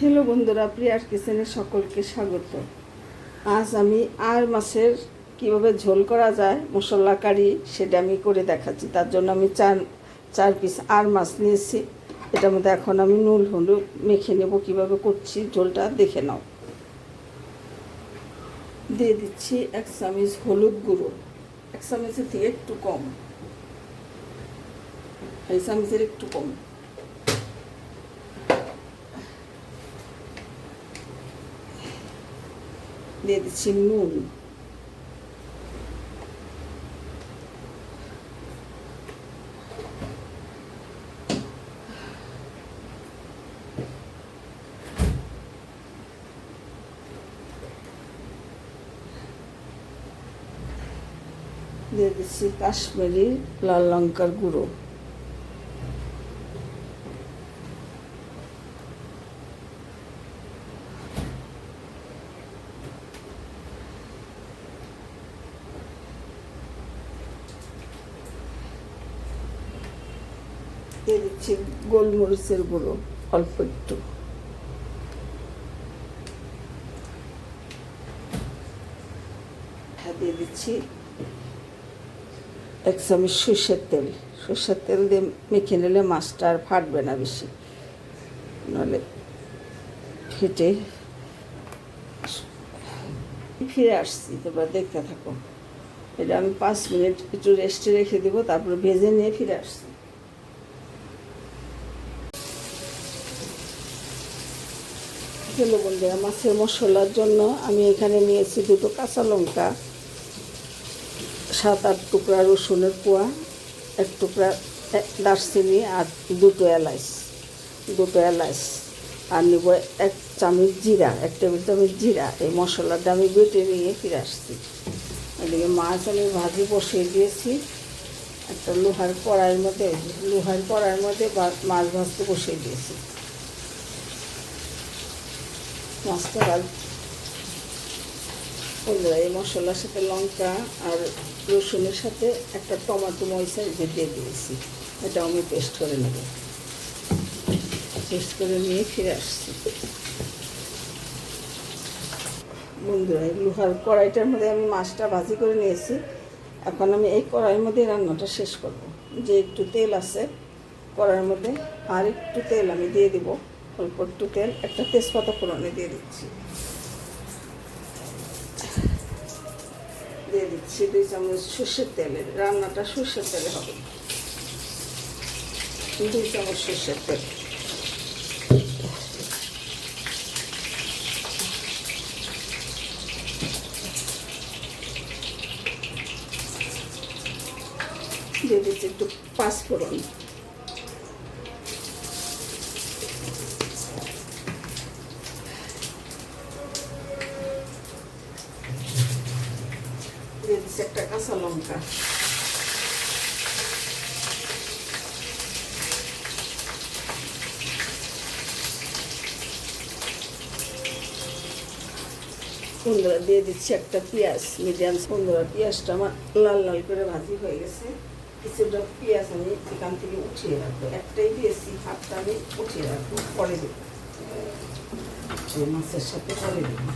Hello বন্ধুরা, প্রিয়ার কিচেনে সকলকে স্বাগত। আজ আমি আর মাছের কীভাবে ঝোল করা যায় মশলা কারি সেটা আমি করে দেখাচ্ছি। তার জন্য আমি চার পিস আর মাছ নিয়েছি। এটার মধ্যে এখন আমি নুন হলুদ মেখে নেব। কীভাবে করছি ঝোলটা দেখে নাও। দিয়ে দিচ্ছি 1 চামচ হলুদ গুঁড়ো, 1 চামচের থেকে একটু কম, এই চামচের একটু কম। দিয়ে দিচ্ছি নুন, দিয়ে দিচ্ছি কাশ্মীরি লাল লঙ্কার গুঁড়ো, দিয়ে দিচ্ছি গোলমরিচের গুঁড়ো অল্প একটু, দিয়ে দিচ্ছি 1 চামচ সরষের তেল। সরষের তেল দিয়ে মেখে নিলে মাছটা আর ফাটবে না বেশি, নাহলে ফেটে। ফিরে আসছি, তোমরা দেখতে থাকো। এটা আমি 5 মিনিট একটু রেস্টে রেখে দেবো, তারপরে ভেজে নিয়ে ফিরে আসছি। হ্যালো বন্ধুরা, মাছের মশলার জন্য আমি এখানে নিয়েছি 2টো কাঁচা লঙ্কা, 7-8 টুকরা রসুনের কোয়া, 1 টুকরা দারচিনি আর 2টো এলাচ, আর নেব 1 চামচ জিরা, 1 টেবিল চামচ জিরা। এই মশলাটা আমি বেটে নিয়ে ফিরে আসছি। এদিকে মাছ আমি ভাজি বসিয়ে দিয়েছি একটা লোহার কড়াইয়ের মধ্যে মাছ ভাজতে বসিয়ে দিয়েছি। মাছটা বন্ধুরা, এই মশলার সাথে লঙ্কা আর রসুনের সাথে একটা টমেটো মরিচা দিয়ে দিয়েছি। এটা আমি পেস্ট করে নেব। পেস্ট করে নিয়ে ফিরে আসছি। বন্ধুরা, এই লোহার কড়াইটার মধ্যে আমি মাছটা ভাজি করে নিয়েছি। এখন আমি এই কড়াইয়ের মধ্যে রান্নাটা শেষ করব। যে একটু তেল আছে কড়াইয়ের মধ্যে, আর একটু তেল আমি দিয়ে দিব, অল্প একটু তেল। একটা তেজপাতা ফোড়নে দিয়ে দিচ্ছি। দিয়ে দিচ্ছি 2 চামচ সর্ষের তেল। রান্নাটা সর্ষের তেলে হবে। 2 চামচ সর্ষের তেল। দিয়ে দিচ্ছি একটু পাঁচফোড়ন, দিয়ে দিচ্ছি একটা কাঁচা লঙ্কা, বন্ধুরা দিয়ে দিচ্ছি একটা পেঁয়াজ মিডিয়াম। বন্ধুরা, পেঁয়াজটা আমার লাল লাল করে ভাজি হয়ে গেছে। কিছুটা পেঁয়াজ আমি এখান থেকে উঠিয়ে রাখবো। একটাই দিয়েছি, হাতটা আমি উঠিয়ে রাখবো, পরে দেবো মাছের সাথে, পরে দেবো।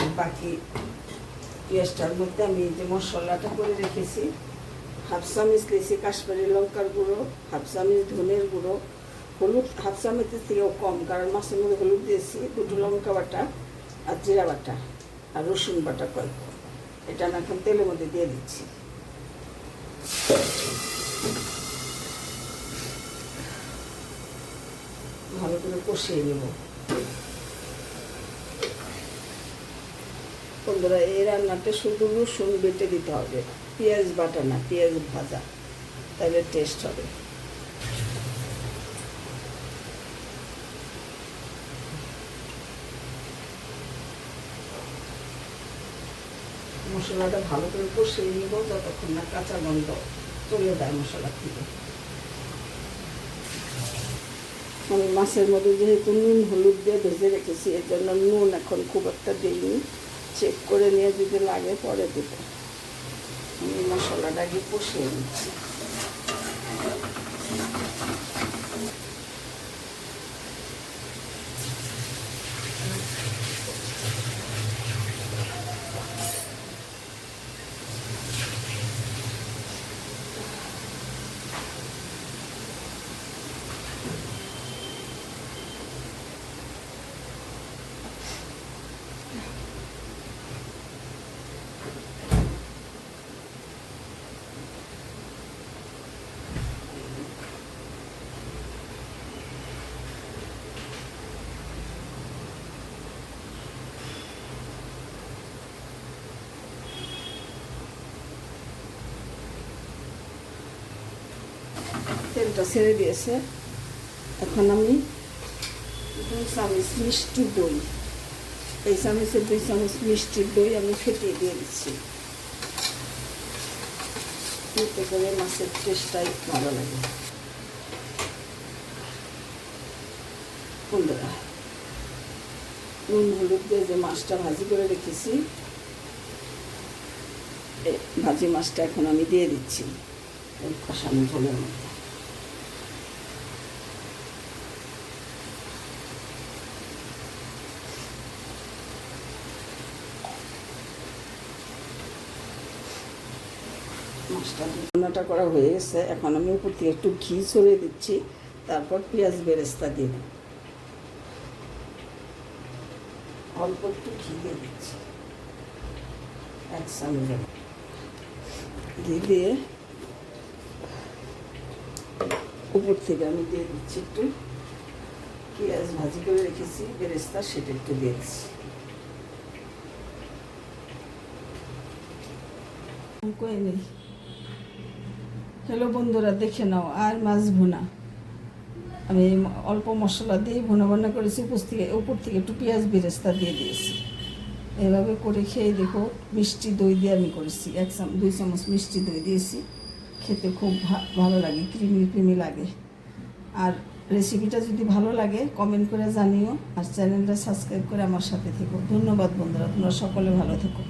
আর বাকি পেঁয়াজটার মধ্যে আমি যে মশলাটা করে রেখেছি, 1/2 চামচ দিয়েছি কাশ্মীরি লঙ্কার গুঁড়ো, 1/2 চামচ ধনের গুঁড়ো, হলুদ 1/2 চামচের থেকেও কম, কারণ মাছের মধ্যে হলুদ দিয়েছি, 2টো লঙ্কা বাটা আর জিরা বাটা আর রসুন বাটা কয়েক। এটা আমি এখন তেলের মধ্যে দিয়ে দিচ্ছি। ভালো করে কষিয়ে নেব। বন্ধুরা, এই রান্নাতে শুধু রসুন বেটে দিতে হবে, পেঁয়াজ বাটা না, পেঁয়াজ ভাজা, তাহলে টেস্ট হবে। মশলাটা ভালো করে কষিয়ে নিব যতক্ষণ না কাঁচা গন্ধ চলে যায় মশলা থেকে। আমি মাছের মধ্যে যেহেতু নুন হলুদ দিয়ে ভেজে রেখেছি, এর জন্য নুন এখন খুব একটা দিইনি। চেক করে নিয়ে যদি লাগে পরে দেব। আমি মশলাটা আগে কষিয়ে নিচ্ছি। তেলটা ছেড়ে দিয়েছে। এখন আমি 2 চামচ মিষ্টি দই, এই চামচের 2 চামচ মিষ্টির দই আমি ফেটিয়ে দিয়ে দিচ্ছি, এতে করে মাছের টেস্টটাই ভালো লাগে। বন্ধুরা, নুন হলুদ দিয়ে যে মাছটা ভাজি করে রেখেছি, ভাজি মাছটা এখন আমি দিয়ে দিচ্ছি এই কষানো ঝোলের মধ্যে। মাছটা রান্নাটা করা হয়ে গেছে। এখন আমি উপর থেকে একটু ঘি ছড়িয়ে দিচ্ছি, তারপর পেঁয়াজ বেরেস্তা দিয়ে দিই। অল্প একটু ঘি দিয়ে দিচ্ছি, 1 চামচ ঘি দিয়ে উপর থেকে আমি দিয়ে দিচ্ছি একটু পেঁয়াজ ভাজি করে রেখেছি বেরেস্তা, সেটা একটু দিয়ে দিচ্ছি। হ্যালো বন্ধুরা, দেখে নাও আর মাছ ভুনা। আমি অল্প মশলা দিয়ে ভুনা করেছি, উপর থেকে একটু পেঁয়াজ বেরেস্তা দিয়ে দিয়েছি। এভাবে করে খেয়ে দেখো। মিষ্টি দই দিয়ে আমি করেছি, 2 চামচ মিষ্টি দই দিয়েছি, খেতে খুব ভালো লাগে, ক্রিমি লাগে। আর রেসিপিটা যদি ভালো লাগে কমেন্ট করে জানিও, আর চ্যানেলটা সাবস্ক্রাইব করে আমার সাথে থেকো। ধন্যবাদ বন্ধুরা, তোমরা সকলে ভালো থেকো।